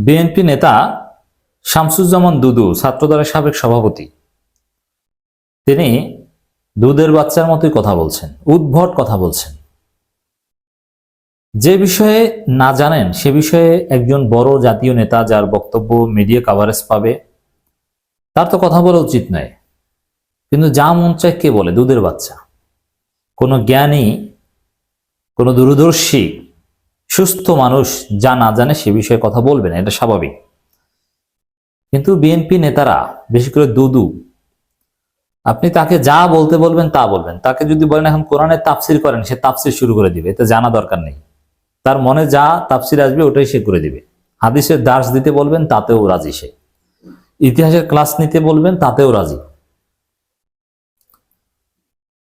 BNP নেতা শামসুজ্জামান দুদু ছাত্রদলের সাবেক সভাপতি, তিনি দুধের বাচ্চার মতোই কথা বলছেন, উদ্ভট কথা বলছেন। যে বিষয়ে না জানেন সে বিষয়ে একজন বড় জাতীয় নেতা যার বক্তব্য মিডিয়া কভারেজ পাবে তার তো কথা বলা উচিত নয়, কিন্তু যা মন চায় কে বলে দুধের বাচ্চা। কোনো জ্ঞানী, কোনো দূরদর্শী সুস্থ মানুষ যা না জানে সে বিষয়ে কথা বলবে না, এটা স্বাভাবিক। কিন্তু বিএনপি নেতারা, বিশেষ করে দুদু, আপনি তাকে যা বলতে বলবেন তা বলবেন। তাকে যদি বলেন এখন কোরআনের তাফসির করেন, সে তাফসির শুরু করে দিবে, এতে জানা দরকার নেই। তার মনে যা তাফসির আসবে ওটাই সে করে দিবে। হাদিসের দার্স দিতে বলবেন তাতেও রাজি সে, ইতিহাসের ক্লাস নিতে বলবেন তাতেও রাজি।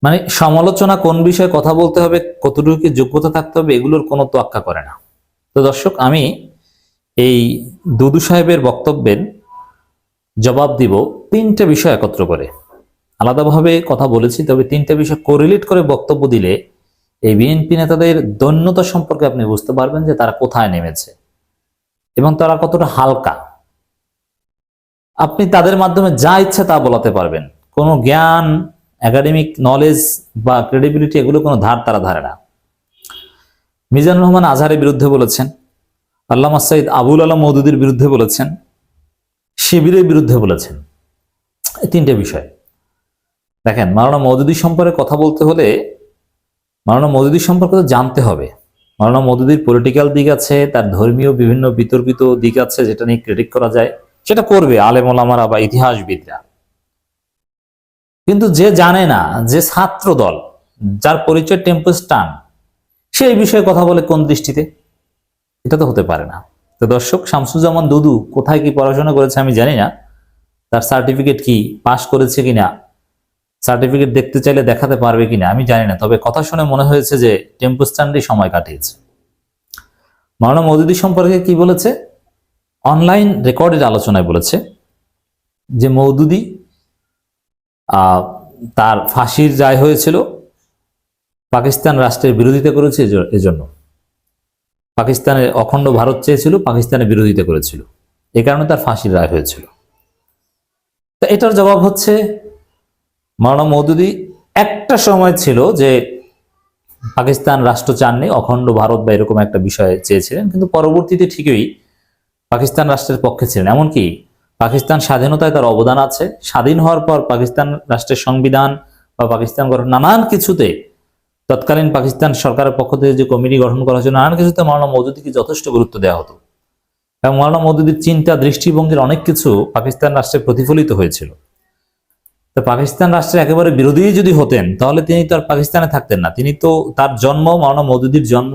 মানে সমালোচনা কোন বিষয়ে কথা বলতে হবে, কতটুকু কি যোগ্যতা থাকতে হবে, এগুলোর কোনো তোয়াক্কা করে না। তো দর্শক, আমি এই দুদু সাহেবের বক্তব্যের জবাব দিব তিনটা বিষয় একত্র করে। আলাদাভাবে কথা বলেছি, তবে তিনটা বিষয় কোরিলেট করে বক্তব্য দিলে এই বিএনপি নেতাদের দৈন্যতা সম্পর্কে আপনি বুঝতে পারবেন যে তারা কোথায় নেমেছে এবং তারা কতটা হালকা। আপনি তাদের মাধ্যমে যা ইচ্ছা তা বলাতে পারবেন, কোনো জ্ঞান, একাডেমিক নলেজ বা ক্রেডিবিলিটি এগুলো কোনো ধার তারা ধারে না। মিজানুর রহমান আজহারের বিরুদ্ধে বলেছেন, আল্লামা সাইদ আবুল আলম মওদুদীর বিরুদ্ধে বলেছেন, শিবিরের বিরুদ্ধে বলেছেন। এই তিনটে বিষয় দেখেন। মাওলানা মওদুদী সম্পর্কে কথা বলতে হলে মাওলানা মওদুদী সম্পর্কে তো জানতে হবে। মাওলানা মওদুদীর পলিটিক্যাল দিক আছে, তার ধর্মীয় বিভিন্ন বিতর্কিত দিক আছে যেটা নিয়ে ক্রিটিক করা যায়, সেটা করবে আলেম ওলামারা বা ইতিহাসবিদরা। কিন্তু যে জানে না, যে ছাত্র দল, যার পরিচয় টেম্পোস্টান, সে এই বিষয়ে কথা বলে কোন দৃষ্টিতে? এটা তো হতে পারে না। তো দর্শক, শামসুজ্জামান দুদু কোথায় কি পড়াশোনা করেছে আমি জানি না, তার সার্টিফিকেট কি, পাশ করেছে কিনা, সার্টিফিকেট দেখতে চাইলে দেখাতে পারবে কিনা আমি জানি না, তবে কথা শুনে মনে হয়েছে যে টেম্পোস্টান্ডে সময় কাটিয়েছে। মাওলানা মওদুদী সম্পর্কে কি বলেছে? অনলাইন রেকর্ডের আলোচনায় বলেছে যে মওদুদী তার ফাঁসির রায় হয়েছিল পাকিস্তান রাষ্ট্রের বিরোধিতা করেছে, এজন্য পাকিস্তানের অখণ্ড ভারত চেয়েছিল, পাকিস্তানের বিরোধিতা করেছিল, এ কারণে তার ফাঁসির রায় হয়েছিল। তো এটার জবাব হচ্ছে মাওলানা মওদুদী একটা সময় ছিল যে পাকিস্তান রাষ্ট্র চাননি, অখণ্ড ভারত বা এরকম একটা বিষয় চেয়েছিলেন, কিন্তু পরবর্তীতে ঠিকই পাকিস্তান রাষ্ট্রের পক্ষে ছিলেন। এমনকি পাকিস্তান স্বাধীনতায় তার অবদান আছে। স্বাধীন হওয়ার পর পাকিস্তান রাষ্ট্রের সংবিধান বা পাকিস্তান গঠন নানান কিছুতে, তৎকালীন পাকিস্তান সরকারের পক্ষ থেকে যে কমিটি গঠন করা হয়েছিল, নানান কিছুতে মাওলানা মওদুদীকে যথেষ্ট গুরুত্ব দেওয়া হতো এবং মাওলানা মওদুদীর চিন্তা, দৃষ্টিভঙ্গির অনেক কিছু পাকিস্তান রাষ্ট্রে প্রতিফলিত হয়েছিল। তো পাকিস্তান রাষ্ট্রের একেবারে বিরোধী যদি হতেন তাহলে তিনি তো আর পাকিস্তানে থাকতেন না। তিনি তো, তার জন্ম, মাওলানা মওদুদীর জন্ম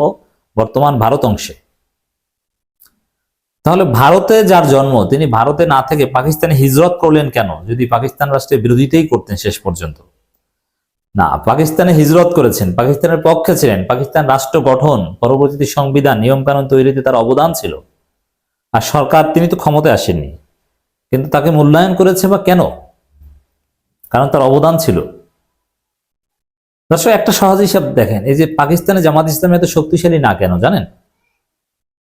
বর্তমান ভারত অংশে। তাহলে ভারতে যার জন্ম, তিনি ভারতে না থেকে পাকিস্তানে হিজরত করলেন কেন, যদি পাকিস্তান রাষ্ট্রের বিরোধিতাই করতেন শেষ পর্যন্ত? না, পাকিস্তানে হিজরত করেছেন, পাকিস্তানের পক্ষে ছিলেন, পাকিস্তান রাষ্ট্র গঠন, পরবর্তীতে সংবিধান, নিয়মকানুন তৈরিতে তার অবদান ছিল। আর সরকার, তিনি তো ক্ষমতায় আসেননি, কিন্তু তাকে মূল্যায়ন করেছে বা কেন? কারণ তার অবদান ছিল। দর্শক, একটা সহজ হিসাব দেখেন, এই যে পাকিস্তানে জামাত ইসলামী এত শক্তিশালী না কেন জানেন?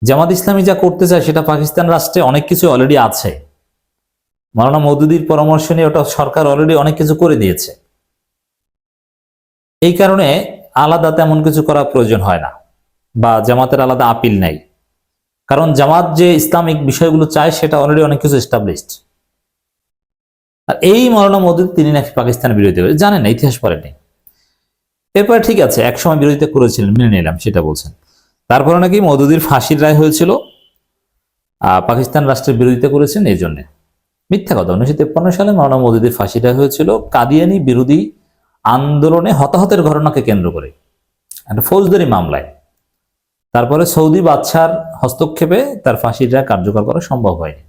জামাত ইসলামী যা করতে চায় সেটা পাকিস্তান রাষ্ট্রে অনেক কিছু অলরেডি আছে। মাওলানা মওদুদীর পরামর্শ নিয়ে ওটা সরকার অলরেডি অনেক কিছু করে দিয়েছে। এই কারণে আলাদা তেমন কিছু করার প্রয়োজন হয় না, বা জামাতের আলাদা আপিল নাই, কারণ জামাত যে ইসলামিক বিষয়গুলো চায় সেটা অলরেডি অনেক কিছু এস্টাবলিশড। আর এই মাওলানা মওদুদী, তিনি নাকি পাকিস্তানের বিরোধিতা করে, জানেন না, ইতিহাস পড়েনি। এরপরে ঠিক আছে, একসময় বিরোধিতা করেছিলেন, মেনে নিলাম, সেটা বলছেন। তারপরে নাকি মওদুদীর ফাঁসির রায় হয়েছিল, পাকিস্তান রাষ্ট্রের বিরোধিতা করেছেন এই জন্য। মিথ্যা কথা। 1953 সালে মাওলানা মওদুদীর ফাঁসির রায় হয়েছিল কাদিয়ানি বিরোধী আন্দোলনে হতাহতের ঘটনাকে কেন্দ্র করে একটা ফৌজদারি মামলায়। তারপরে সৌদি বাদশার হস্তক্ষেপে তার ফাঁসির রায় কার্যকর করা সম্ভব হয়নি।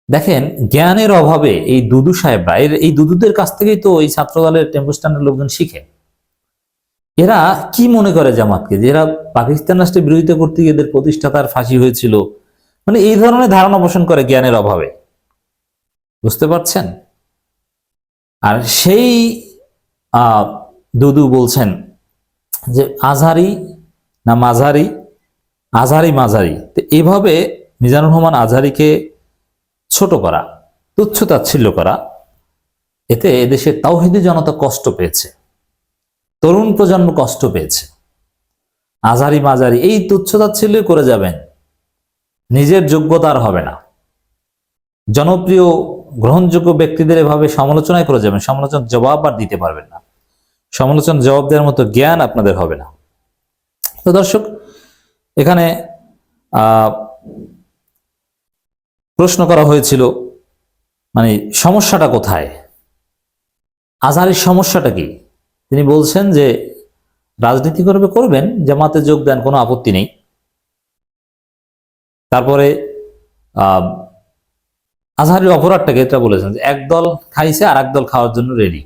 দেখেন, জ্ঞানের অভাবে এই দুদু সাহেবরা, এই দুদুদের কাছ থেকেই তো এই ছাত্র দলের টেম্পোস্টানের লোকজন শিখে। এরা কি মনে করে জামাতকে, যে এরা পাকিস্তান রাষ্ট্রের বিরোধিতা করতে গিয়ে এদের প্রতিষ্ঠাতার ফাঁসি হয়েছিল, মানে এই ধরনের ধারণা পোষণ করে জ্ঞানের অভাবে। বুঝতে পারছেন? আর সেই দুদু বলছেন যে আজহারি না মাঝারি, আজহারি মাঝারি, তো এভাবে মিজানুর রহমান আজহারীকে ছোট করা, তুচ্ছ তাচ্ছিল্য করা, এতে এদেশের তাওহীদি জনতা কষ্ট পেয়েছে, তরুণ প্রজন্ম কষ্ট পেয়েছে। আজহারি মাজারি এই তুচ্ছ তাচ্ছিল্য করে যাবেন, নিজের যোগ্যতা আর হবে না। জনপ্রিয় গ্রহণযোগ্য ব্যক্তিদের এভাবে সমালোচনায় করে যাবেন, সমালোচনার জবাব আর দিতে পারবেন না, সমালোচনার জবাব দেওয়ার মতো জ্ঞান আপনাদের হবে না। তো দর্শক, এখানে প্রশ্ন করা হয়েছিল মানে সমস্যাটা কোথায়, আজহারীর সমস্যাটা কি? তিনি বলছেন যে রাজনীতি করবেন, জামাতে যোগ দেন, কোনো আপত্তি নেই। তারপরে আজহারীর অপরাধটাকে এটা বলেছেন যে একদল খাইছে আর একদল খাওয়ার জন্য রেডি।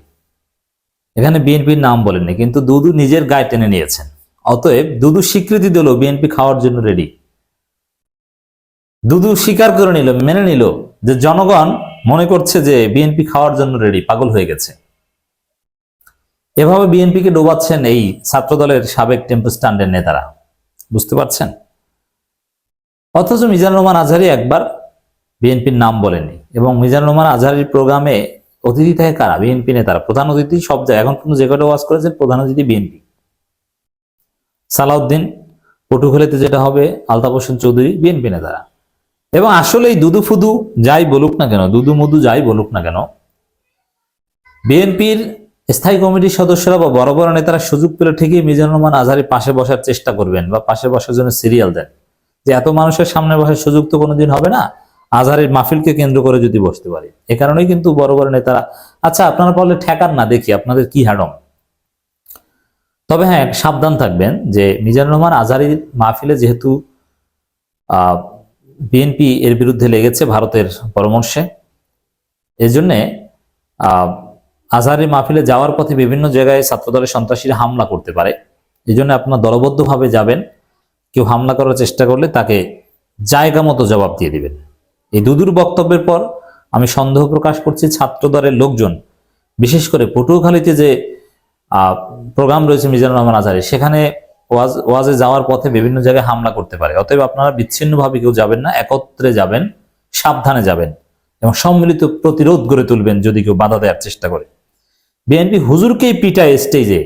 এখানে বিএনপির নাম বলেননি, কিন্তু দুদু নিজের গায়ে টেনে নিয়েছেন। অতএব দুদু স্বীকৃতি দিল বিএনপি খাওয়ার জন্য রেডি। দুদু স্বীকার করে নিল, মেনে নিল যে জনগণ মনে করছে যে বিএনপি খাওয়ার জন্য রেডি, পাগল হয়ে গেছে। এভাবে বিএনপিকে ডোবাচ্ছেন এই ছাত্রদলের সাবেক টেম্পো স্ট্যান্ডের নেতারা, বুঝতে পারছেন? অথচ মিজানুর রহমান আজহারী একবার বিএনপির নাম বলেনি, এবং মিজানুর রহমান আজহারীর প্রোগ্রামে অতিথি থাকে কারা? বিএনপি নেতারা। প্রধান অতিথি সব জায়গায়, এখন কিন্তু যে কটা ওয়াজ করেছেন প্রধান অতিথি বিএনপি। সালাউদ্দিন, পটুখালীতে যেটা হবে আলতাফ হোসেন চৌধুরী, বিএনপি নেতারা। এবং আসলে এই দুদু ফুদু যাই বলুক না কেন, দুদু মধু যাই বলুক না কেন, বিএনপির স্থায়ী কমিটির সদস্যরা বা বড় বড় নেতারা সুযোগ পেলে ঠিকই মিজানুর রহমান আজহারীর পাশে বসার চেষ্টা করবেন, বা পাশে বসার জন্য সিরিয়াল দেন, যে এত মানুষের সামনে বসার সুযোগ তো কোনোদিন হবে না, আজহারীর মাহফিলকে কেন্দ্র করে যদি বসতে পারি। এ কারণেই কিন্তু বড় বড় নেতারা, আচ্ছা আপনারা বললে ঠেকান না, দেখি আপনাদের কি হাডম। তবে হ্যাঁ, সাবধান থাকবেন যে মিজানুর রহমান আজহারীর মাহফিলে যেহেতু বিএনপি এর বিরুদ্ধে লেগেছে ভারতের পরামর্শে, এই জন্যে আজহারীর মাহফিলে যাওয়ার পথে বিভিন্ন জায়গায় ছাত্রদলের সন্ত্রাসীরা হামলা করতে পারে। এই জন্য আপনার দলবদ্ধভাবে যাবেন, কেউ হামলা করার চেষ্টা করলে তাকে জায়গা মতো জবাব দিয়ে দিবেন। এই দুদুর বক্তব্যের পর আমি সন্দেহ প্রকাশ করছি ছাত্রদলের লোকজন, বিশেষ করে পটুয়াখালীতে যে প্রোগ্রাম রয়েছে মিজানুর রহমান আজহারী, সেখানে ওয়াজে যাওয়ার পথে বিভিন্ন জায়গায় হামলা করতে পারে। অতএব আপনারা বিচ্ছিন্নভাবে কেউ যাবেন না, একত্রে যাবেন, সাবধানে যাবেন এবং সম্মিলিত প্রতিরোধ গড়ে তুলবেন যদি কেউ বাধা দেওয়ার চেষ্টা করে। বিএনপি হুজুরকেই পিটায় স্টেজে,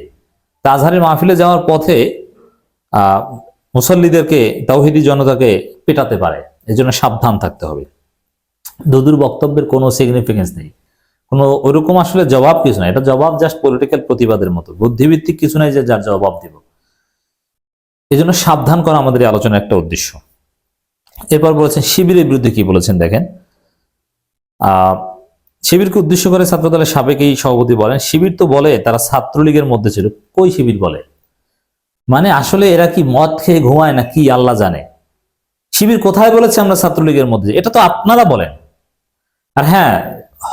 আজহারীর মাহফিলে যাওয়ার পথে মুসল্লিদেরকে, তাওহীদি জনতাকে পেটাতে পারে। এজন্য সাবধান থাকতে হবে। দুদুর বক্তব্যের কোনো সিগনিফিকেন্স নেই, কোনো ওইরকম আসলে জবাব কিছু নাই। এটা জবাব জাস্ট পলিটিক্যাল প্রতিবাদের মতো, বুদ্ধিভিত্তিক কিছু নাই যে যার জবাব দিব। এই জন্য সাবধান করা আমাদের এই আলোচনার একটা উদ্দেশ্য। এরপর বলেছেন শিবিরের বিরুদ্ধে কি বলেছেন দেখেন। শিবিরকে উদ্দেশ্য করে ছাত্রদলের সাবেক এই সভাপতি বলেন, শিবির তো বলে তারা ছাত্রলীগের মধ্যে ছিল। কই শিবির বলে? মানে আসলে এরা কি মদ খেয়ে ঘুমায় না কি আল্লাহ জানে। শিবির কোথায় বলেছে আমরা ছাত্রলীগের মধ্যে? এটা তো আপনারা বলেন। আর হ্যাঁ,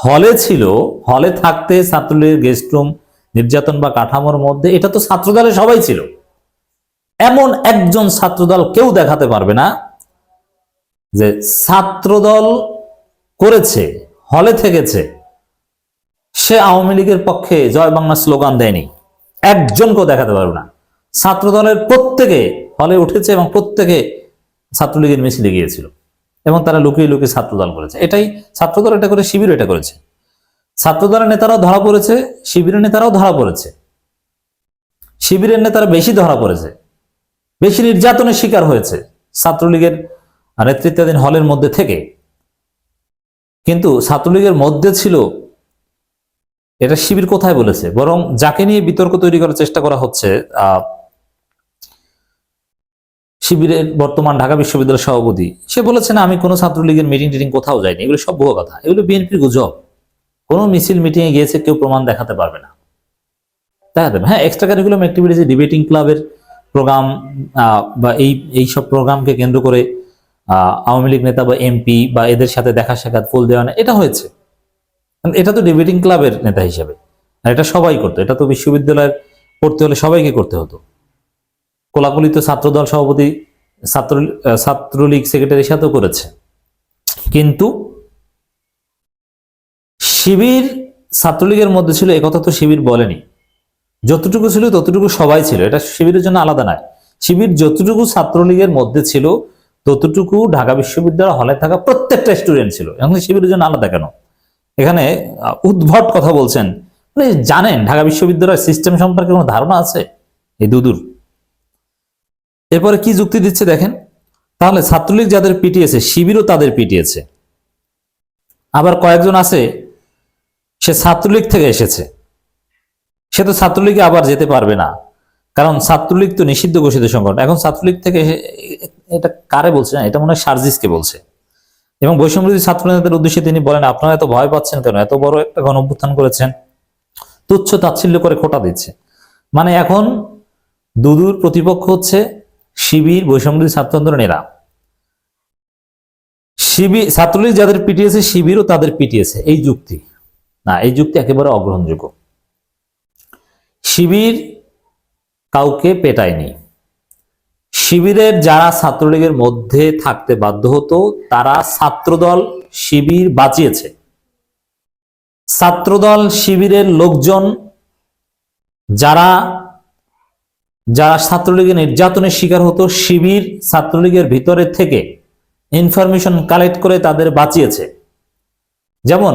হলে ছিল, হলে থাকতে ছাত্রলীগের গেস্ট রুম, নির্যাতন বা কাঠামোর মধ্যে, এটা তো ছাত্রদলে সবাই ছিল। এমন একজন ছাত্রদল কেউ দেখাতে পারবে না যে ছাত্রদল করেছে, হলে থেকেছে, সে আওয়ামী লীগের পক্ষে জয় বাংলা স্লোগান দেয়নি। একজনকেও দেখাতে পারবে না। ছাত্রদলের প্রত্যেকে হলে উঠেছে এবং প্রত্যেকে ছাত্রলীগের মিছিলে গিয়েছিল, এবং তারা লুকিয়ে লুকিয়ে ছাত্রদল করেছে। এটাই ছাত্রদল এটা করে, শিবির এটা করেছে। ছাত্রদলের নেতারাও ধরা পড়েছে, শিবিরের নেতারাও ধরা পড়েছে। শিবিরের নেতারা বেশি ধরা পড়েছে, বেশি নির্যাতনের শিকার হয়েছে ছাত্রলীগের নেতৃত্বাধীন হলের মধ্যে থেকে। কিন্তু ছাত্রলীগের মধ্যে ছিল, এটা শিবির কোথায় বলেছে? বরং যাকে নিয়ে বিতর্ক তৈরি করার চেষ্টা করা হচ্ছে, শিবিরের বর্তমান ঢাকা বিশ্ববিদ্যালয়ের সভাপতি, সে বলেছে না আমি কোনো ছাত্রলীগের মিটিং টিটিং কোথাও যাইনি। এগুলো সব ভুয়ো কথা, এগুলো বিএনপির গুজব। কোনো মিছিল মিটিং এ গিয়েছে কেউ প্রমাণ দেখাতে পারবে না। দেখাতে হ্যাঁ, এক্সট্রা কারিকুলাম অ্যাক্টিভিটিজ, ডিবেটিং ক্লাবের প্রোগ্রাম বা এই সব প্রোগ্রামকে কেন্দ্র করে আওয়ামী লীগ নেতা বা এমপি বা এদের সাথে দেখা সাক্ষাৎ, ফুল দেওয়া, এটা হয়েছে। এটা তো ডিবেটিং ক্লাবের নেতা হিসেবে, আর এটা সবাই করতো। এটা তো বিশ্ববিদ্যালয়ের পড়তে হলে সবাইকে করতে হতো। কোলাকুলি তো ছাত্রদল সভাপতি, ছাত্রলীগ সেক্রেটারির সাথেও করেছে। কিন্তু শিবির ছাত্রলীগের মধ্যে ছিল, একথা তো শিবির বলেনি। যতটুকু ছিল ততটুকু সবাই ছিল, এটা শিবিরের জন্য আলাদা নয়। শিবির যতটুকু ছাত্রলীগের মধ্যে ছিল ততটুকু ঢাকা বিশ্ববিদ্যালয় হলে থাকা প্রত্যেকটা স্টুডেন্ট ছিল। এখন শিবিরের জন্য আলাদা কেন? এখানে উদ্ভট কথা বলছেন। মানে জানেন ঢাকা বিশ্ববিদ্যালয়ের সিস্টেম সম্পর্কে কোনো ধারণা আছে এই দুদুর? এরপরে কি যুক্তি দিচ্ছে দেখেন, তাহলে ছাত্রলীগ যাদের পিটিয়েছে শিবিরও তাদের পিটিয়েছে। আবার কয়েকজন আছে সে ছাত্রলীগ থেকে এসেছে, সে তো ছাত্রলীগে আবার যেতে পারবে না, কারণ ছাত্রলীগ তো নিষিদ্ধ ঘোষিত সংগঠন। এখন ছাত্রলীগ থেকে এটা কারে বলছে না, এটা মনে হয় সার্জিসকে বলছে। এবং বৈষম্যবিরোধী ছাত্র নেতাদের উদ্দেশ্যে তিনি বলেন, আপনারা এত ভয় পাচ্ছেন কেন? এত বড় একটা গণ অভ্যুত্থান করেছেন, তুচ্ছ তাচ্ছিল্য করে খোটা দিচ্ছে। মানে এখন দুদুর প্রতিপক্ষ হচ্ছে শিবির, বৈষম্যবিরোধী ছাত্র আন্দোলনেরা। শিবির, ছাত্রলীগ যাদের পিটিয়েছে শিবিরও তাদের পিটিয়েছে, এই যুক্তি না, এই যুক্তি একেবারে অগ্রহণযোগ্য। শিবির কাউকে পেটায়নি। শিবিরের যারা ছাত্রলীগের মধ্যে থাকতে বাধ্য হতো তারা ছাত্রদল শিবির বাঁচিয়েছে। ছাত্রদল শিবিরের লোকজন যারা যারা ছাত্রলীগের নির্যাতনের শিকার হতো, শিবির ছাত্রলীগের ভিতরে থেকে ইনফরমেশন কালেক্ট করে তাদের বাঁচিয়েছে। যেমন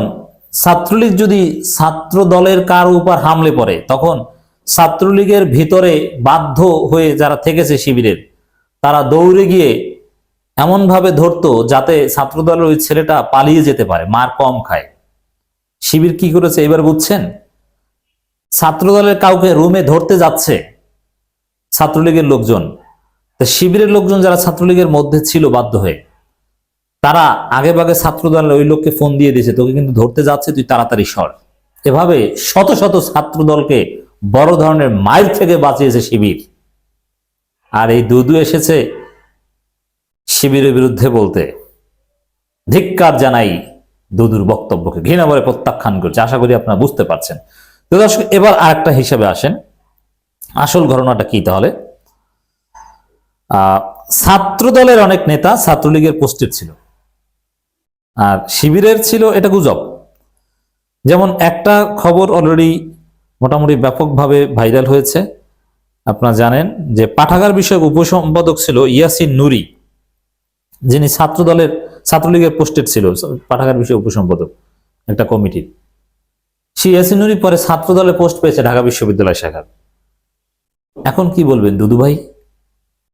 ছাত্রলীগ যদি ছাত্র দলের কারো উপর হামলে পড়ে, তখন ছাত্রলীগের ভিতরে বাধ্য হয়ে যারা থেকেছে শিবিরের, তারা দৌড়ে গিয়ে এমন ভাবে ধরতো যাতে ছাত্রদলের ওই ছেলেটা পালিয়ে যেতে পারে, মার কম খায়। শিবির কি করেছে এবার বুঝছেন? ছাত্রদলের কাউকে রুমে ধরতে যাচ্ছে ছাত্রলীগের লোকজন, তো শিবিরের লোকজন যারা ছাত্রলীগের মধ্যে ছিল বাধ্য হয়ে, তারা আগে ভাগে ছাত্রদলের ওই লোককে ফোন দিয়ে দিয়েছে, তোকে কিন্তু ধরতে যাচ্ছে, তুই তাড়াতাড়ি সর। এভাবে শত শত ছাত্রদলকে বড় ধরনের মাইল থেকে বাঁচিয়েছে শিবির। আর এই দুদু এসেছে শিবিরের বিরুদ্ধে বলতে। ধিক্কার জানাই দুদুর বক্তব্যকে, ঘৃণা ভরে প্রত্যাখ্যান করছে। আশা করি আপনারা বুঝতে পারছেন। তো দর্শক, এবার আরেকটা হিসাবে আসেন, আসল ঘটনাটা কি তাহলে? ছাত্রদলের অনেক নেতা ছাত্রলীগের পোস্টেড ছিল, আর শিবিরের ছিল এটা গুজব। যেমন একটা খবর অলরেডি মোটামুটি ব্যাপকভাবে ভাইরাল হয়েছে, আপনারা জানেন যে পাঠাগার বিষয়ক উপসম্পাদক ছিল ইয়াসিন নুরি, যিনি ছাত্রলীগের পোস্টেড ছিল, পাঠাগার বিষয়ক উপসম্পাদক একটা কমিটির। সেই ইয়াসিন নুরি পরে ছাত্রদলে পোস্ট পেয়েছে ঢাকা বিশ্ববিদ্যালয় শাখার। এখন কি বলবেন দুদু ভাই?